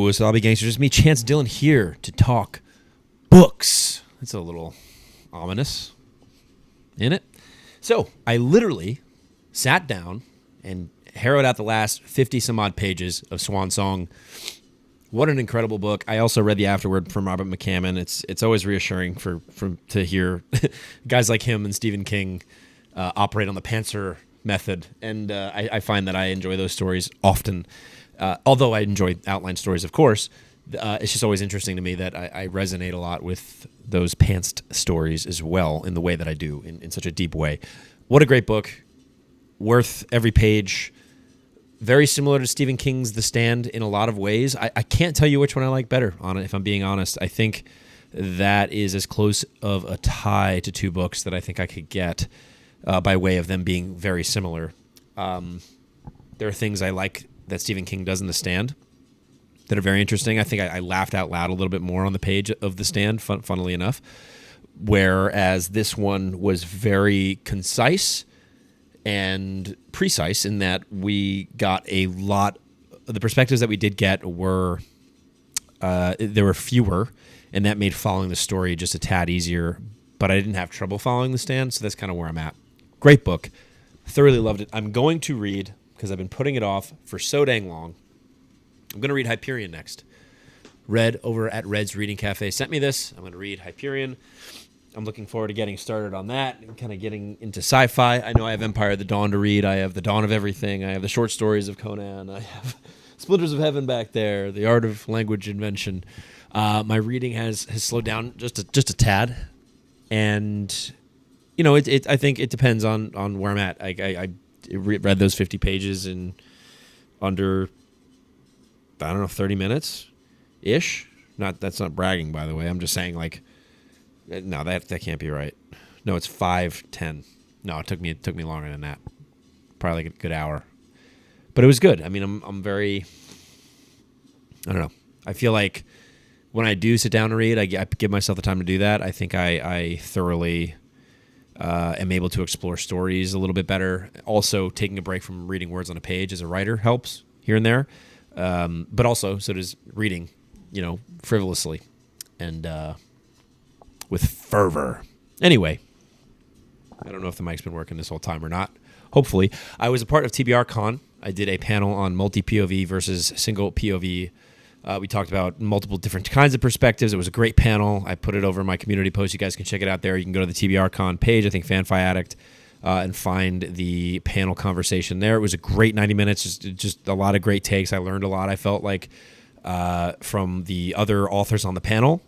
Wasabi Gangsters. It's me, Chance Dillon, here to talk books. It's a little ominous, isn't it? So I literally sat down and harrowed out the last 50 some odd pages of Swan Song. What an incredible book. I also read the afterword from Robert McCammon. It's always reassuring to hear guys like him and Stephen King operate on the Pantser method. And I find that I enjoy those stories often. Although I enjoy outline stories, of course, it's just always interesting to me that I resonate a lot with those pantsed stories as well in the way that I do, in such a deep way. What a great book. Worth every page. Very similar to Stephen King's The Stand in a lot of ways. I can't tell you which one I like better, on it, if I'm being honest. I think that is as close of a tie to two books that I think I could get by way of them being very similar. There are things I like that Stephen King does in The Stand that are very interesting. I think I laughed out loud a little bit more on the page of The Stand, funnily enough, whereas this one was very concise and precise in that we got a lot. The perspectives that we did get were there were fewer, and that made following the story just a tad easier. But I didn't have trouble following The Stand, so that's kind of where I'm at. Great book, thoroughly loved it. I'm going to read, because I've been putting it off for so dang long, I'm going to read Hyperion next. Red over at Red's Reading Cafe sent me this. I'm going to read Hyperion. I'm looking forward to getting started on that and kind of getting into sci-fi. I know I have Empire of the Dawn to read. I have The Dawn of Everything. I have the short stories of Conan. I have Splinters of Heaven back there, The Art of Language Invention. My reading has slowed down just a tad. And, you know, I think it depends on where I'm at. I read those 50 pages in under, I don't know, 30 minutes-ish. That's not bragging, by the way. I'm just saying, like, no, that can't be right. No, it's 5:10. No, it took me longer than that. Probably like a good hour. But it was good. I mean, I'm very, I don't know. I feel like when I do sit down to read, I give myself the time to do that. I think I thoroughly am able to explore stories a little bit better. Also, taking a break from reading words on a page as a writer helps here and there. But also, so does reading, frivolously and with fervor. Anyway, I don't know if the mic's been working this whole time or not. Hopefully. I was a part of TBR Con. I did a panel on multi-POV versus single POV. We talked about multiple different kinds of perspectives. It was a great panel. I put it over in my community post. You guys can check it out there. You can go to the TBR Con page, I think Fanfi Addict, and find the panel conversation there. It was a great 90 minutes, just a lot of great takes. I learned a lot, I felt like, from the other authors on the panel.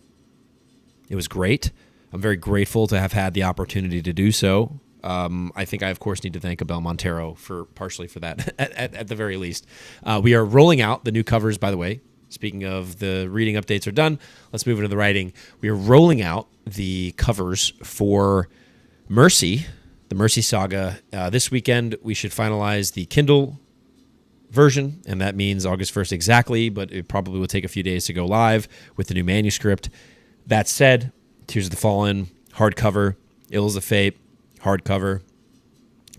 It was great. I'm very grateful to have had the opportunity to do so. I think I, of course, need to thank Abel Montero partially for that, at the very least. We are rolling out the new covers, by the way. Speaking of the reading updates are done, let's move into the writing. We are rolling out the covers for Mercy, the Mercy Saga. This weekend, we should finalize the Kindle version, and that means August 1st exactly, but it probably will take a few days to go live with the new manuscript. That said, Tears of the Fallen, hardcover, Ills of Fate, hardcover,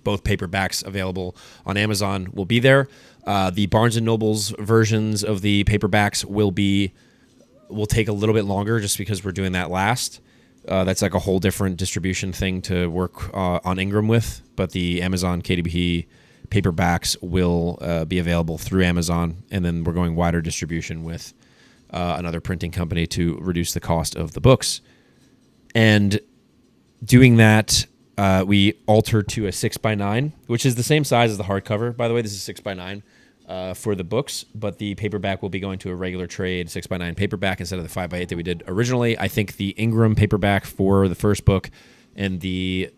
both paperbacks available on Amazon will be there. The Barnes & Noble's versions of the paperbacks will take a little bit longer just because we're doing that last. That's like a whole different distribution thing to work on Ingram with, but the Amazon KDP paperbacks will be available through Amazon, and then we're going wider distribution with another printing company to reduce the cost of the books. And doing that, we altered to a 6x9, which is the same size as the hardcover. By the way, this is 6x9 for the books, but the paperback will be going to a regular trade 6x9 paperback instead of the 5x8 that we did originally. I think the Ingram paperback for the first book and the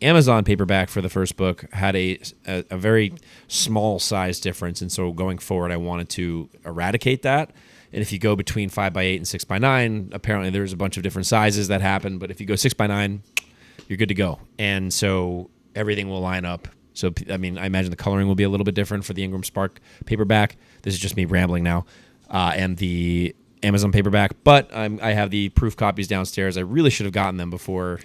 Amazon paperback for the first book had a very small size difference, and so going forward, I wanted to eradicate that. And if you go between 5x8 and 6x9, apparently there's a bunch of different sizes that happen, but if you go 6x9, you're good to go. And so everything will line up. So, I mean, I imagine the coloring will be a little bit different for the Ingram Spark paperback. This is just me rambling now. And the Amazon paperback, but I have the proof copies downstairs. I really should have gotten them before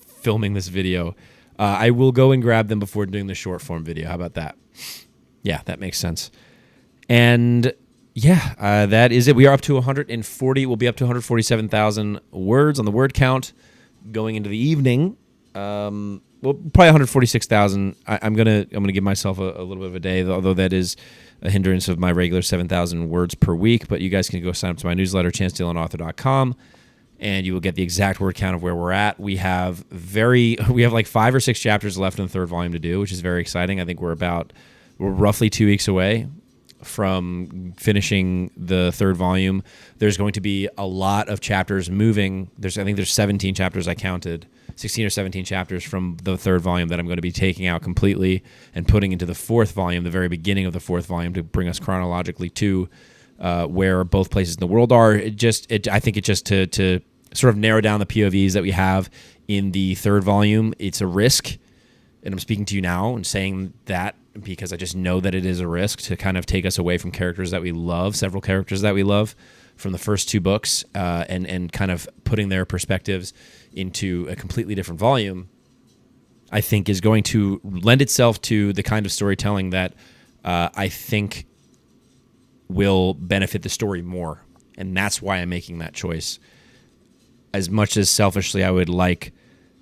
filming this video. I will go and grab them before doing the short form video. How about that? Yeah, that makes sense. And that is it. We are up to 140. We'll be up to 147,000 words on the word count going into the evening. Well, probably 146,000. I'm gonna give myself a little bit of a day, although that is a hindrance of my regular 7,000 words per week. But you guys can go sign up to my newsletter, ChanceDillonAuthor.com, and you will get the exact word count of where we're at. We have like 5 or 6 chapters left in the third volume to do, which is very exciting. I think we're roughly 2 weeks away from finishing the third volume. There's going to be a lot of chapters moving. I think there's 17 chapters I counted, 16 or 17 chapters from the third volume that I'm going to be taking out completely and putting into the fourth volume, the very beginning of the fourth volume, to bring us chronologically to where both places in the world are. I think it just to sort of narrow down the POVs that we have in the third volume. It's a risk, and I'm speaking to you now and saying that because I just know that it is a risk to kind of take us away from characters that we love, several characters that we love from the first 2 books, and kind of putting their perspectives into a completely different volume, I think is going to lend itself to the kind of storytelling that I think will benefit the story more. And that's why I'm making that choice. As much as selfishly I would like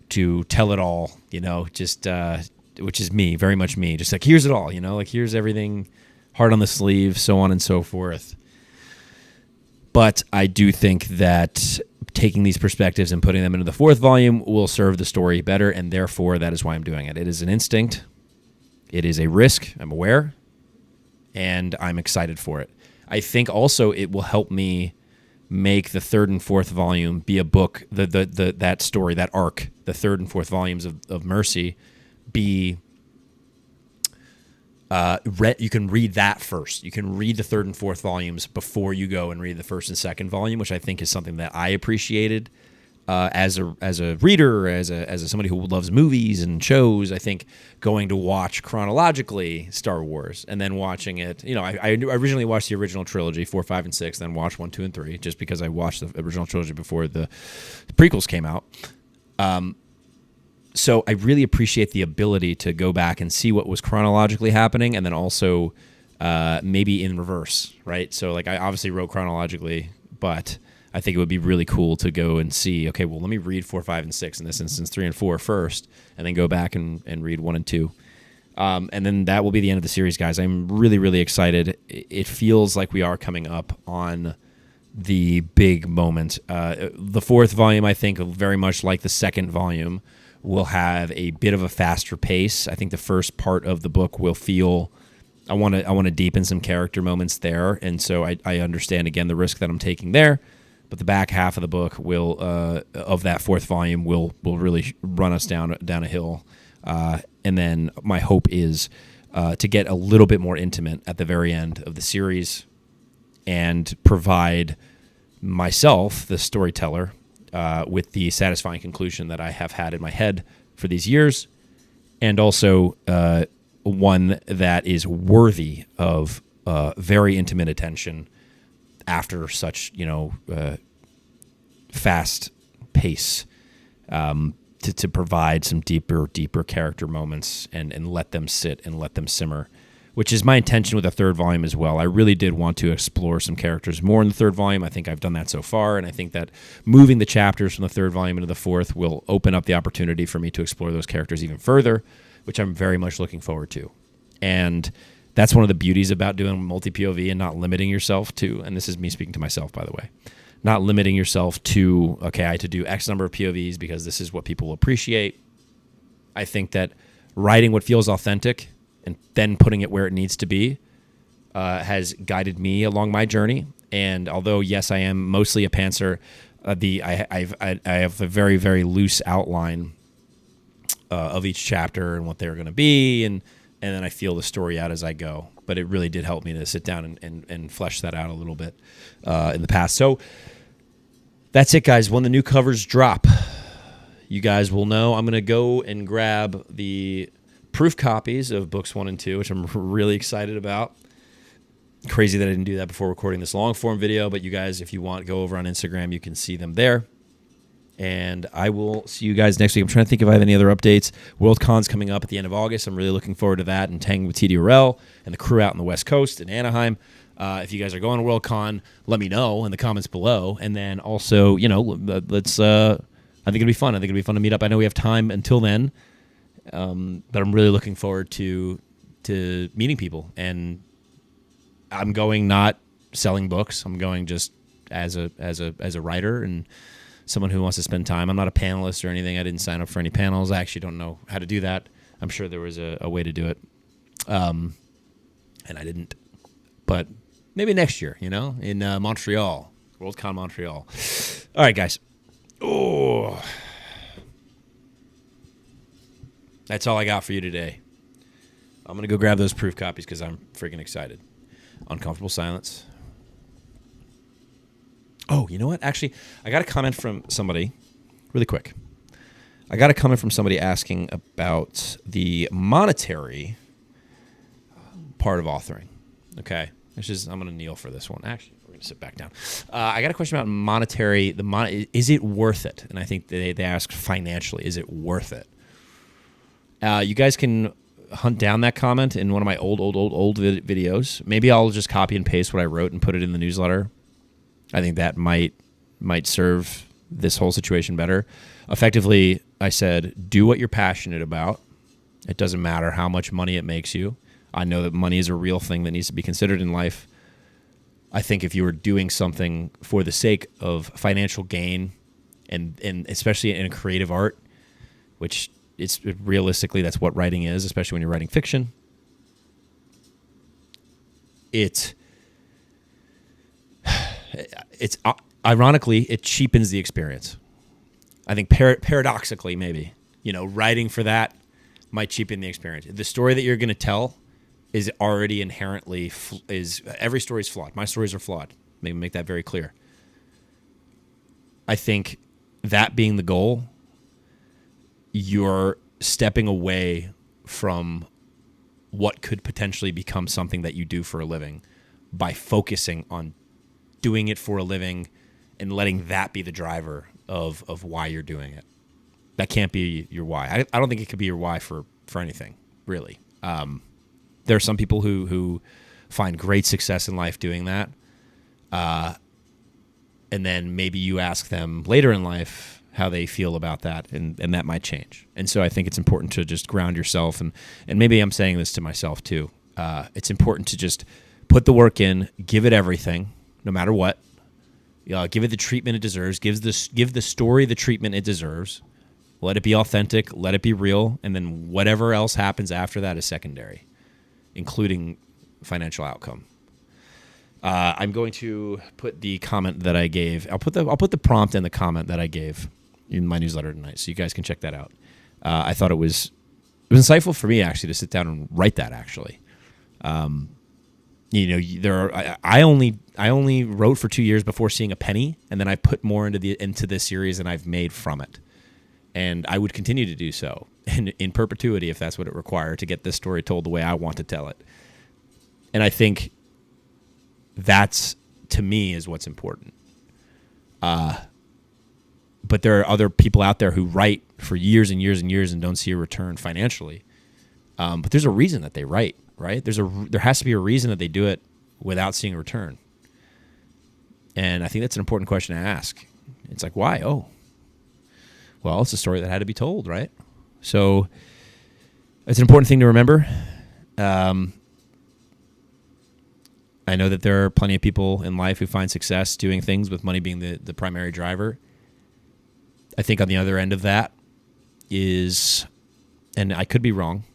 to tell it all, just which is me, very much me. Just like, here's it all, like here's everything, heart on the sleeve, so on and so forth. But I do think that taking these perspectives and putting them into the fourth volume will serve the story better, and therefore that is why I'm doing it. It is an instinct. It is a risk. I'm aware, and I'm excited for it. I think also it will help me make the third and fourth volume be a book, that story, that arc, the third and fourth volumes of Mercy, be you can read that first. You can read the third and fourth volumes before you go and read the first and second volume, which I think is something that I appreciated as a reader, as somebody who loves movies and shows. I think going to watch chronologically Star Wars and then watching it. I originally watched the original trilogy 4, 5, and 6, then watched 1, 2, and 3, just because I watched the original trilogy before the prequels came out. So I really appreciate the ability to go back and see what was chronologically happening, and then also maybe in reverse, right? So like I obviously wrote chronologically, but I think it would be really cool to go and see, okay, well, let me read 4, 5, and 6, in this instance 3 and 4 first, and then go back and read 1 and 2. And then that will be the end of the series, guys. I'm really, really excited. It feels like we are coming up on the big moment. The fourth volume, I think, very much like the second volume, will have a bit of a faster pace. I think the first part of the book will feel, I want to deepen some character moments there, and so I understand again the risk that I'm taking there. But the back half of the book will of that fourth volume will really run us down a hill, and then my hope is to get a little bit more intimate at the very end of the series, and provide myself, the storyteller, with the satisfying conclusion that I have had in my head for these years, and also one that is worthy of very intimate attention after such fast pace, to provide some deeper character moments and let them sit and let them simmer, which is my intention with the third volume as well. I really did want to explore some characters more in the third volume. I think I've done that so far, and I think that moving the chapters from the third volume into the fourth will open up the opportunity for me to explore those characters even further, which I'm very much looking forward to. And that's one of the beauties about doing multi-POV and not limiting yourself to, and this is me speaking to myself, by the way, not limiting yourself to, okay, I had to do X number of POVs because this is what people appreciate. I think that writing what feels authentic and then putting it where it needs to be has guided me along my journey. And although, yes, I am mostly a pantser, I have a very, very loose outline of each chapter and what they're going to be, and then I feel the story out as I go. But it really did help me to sit down and flesh that out a little bit in the past. So that's it, guys. When the new covers drop, you guys will know. I'm going to go and grab the proof copies of books 1 and 2, which I'm really excited about. Crazy that I didn't do that before recording this long form video, but you guys, if you want, go over on Instagram, you can see them there. And I will see you guys next week. I'm trying to think if I have any other updates. Worldcon's coming up at the end of August. I'm really looking forward to that and hanging with TDRL and the crew out on the West Coast in Anaheim. If you guys are going to Worldcon, let me know in the comments below. And then also, let's. I think it'd be fun. I think it'd be fun to meet up. I know we have time until then, but I'm really looking forward to meeting people. And I'm going not selling books. I'm going just as a writer and someone who wants to spend time. I'm not a panelist or anything. I didn't sign up for any panels. I actually don't know how to do that. I'm sure there was a way to do it, and I didn't. But maybe next year, in Montreal, Worldcon Montreal. All right, guys. Oh, that's all I got for you today. I'm going to go grab those proof copies because I'm freaking excited. Uncomfortable silence. Oh, you know what? Actually, I got a comment from somebody, really quick. I got a comment from somebody asking about the monetary part of authoring. Okay, I'm going to kneel for this one. Actually, we're going to sit back down. I got a question about monetary. Is it worth it? And I think they asked financially, is it worth it? You guys can hunt down that comment in one of my old videos. Maybe I'll just copy and paste what I wrote and put it in the newsletter. I think that might serve this whole situation better. Effectively, I said, do what you're passionate about. It doesn't matter how much money it makes you. I know that money is a real thing that needs to be considered in life. I think if you were doing something for the sake of financial gain, and especially in a creative art, which it's realistically that's what writing is, especially when you're writing fiction, it's ironically, it cheapens the experience. I think paradoxically, maybe, writing for that might cheapen the experience. The story that you're going to tell is already inherently every story is flawed. My stories are flawed. Maybe make that very clear. I think that being the goal, you're stepping away from what could potentially become something that you do for a living by focusing on doing it for a living and letting that be the driver of why you're doing it. That can't be your why. I don't think it could be your why for anything, really. There are some people who find great success in life doing that. And then maybe you ask them later in life how they feel about that, and that might change. And so I think it's important to just ground yourself, and maybe I'm saying this to myself too. It's important to just put the work in, give it everything, no matter what. Give it the treatment it deserves. Give the story the treatment it deserves. Let it be authentic. Let it be real. And then whatever else happens after that is secondary, including financial outcome. I'm going to put the comment that I gave. I'll put the prompt and the comment that I gave in my newsletter tonight, so you guys can check that out. I thought it was insightful for me actually to sit down and write that. Actually, I only wrote for 2 years before seeing a penny, and then I put more into this series than I've made from it. And I would continue to do so in perpetuity if that's what it required to get this story told the way I want to tell it. And I think that's, to me, is what's important. But there are other people out there who write for years and years and years and don't see a return financially. But there's a reason that they write, right? There has to be a reason that they do it without seeing a return. And I think that's an important question to ask. It's like, why? Oh, well, it's a story that had to be told, right? So it's an important thing to remember. I know that there are plenty of people in life who find success doing things with money being the primary driver. I think on the other end of that is, and I could be wrong,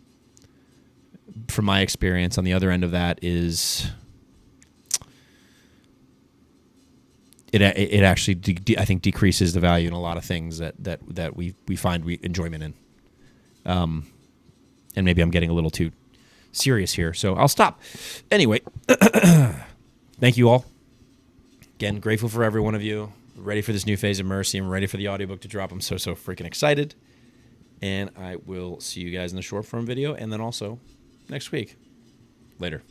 from my experience, on the other end of that is it actually I think decreases the value in a lot of things that we find enjoyment in. And maybe I'm getting a little too serious here, so I'll stop. Anyway, thank you all. Again, grateful for every one of you. Ready for this new phase of Mercy. I'm ready for the audiobook to drop. I'm so freaking excited. And I will see you guys in the short form video and then also next week. Later.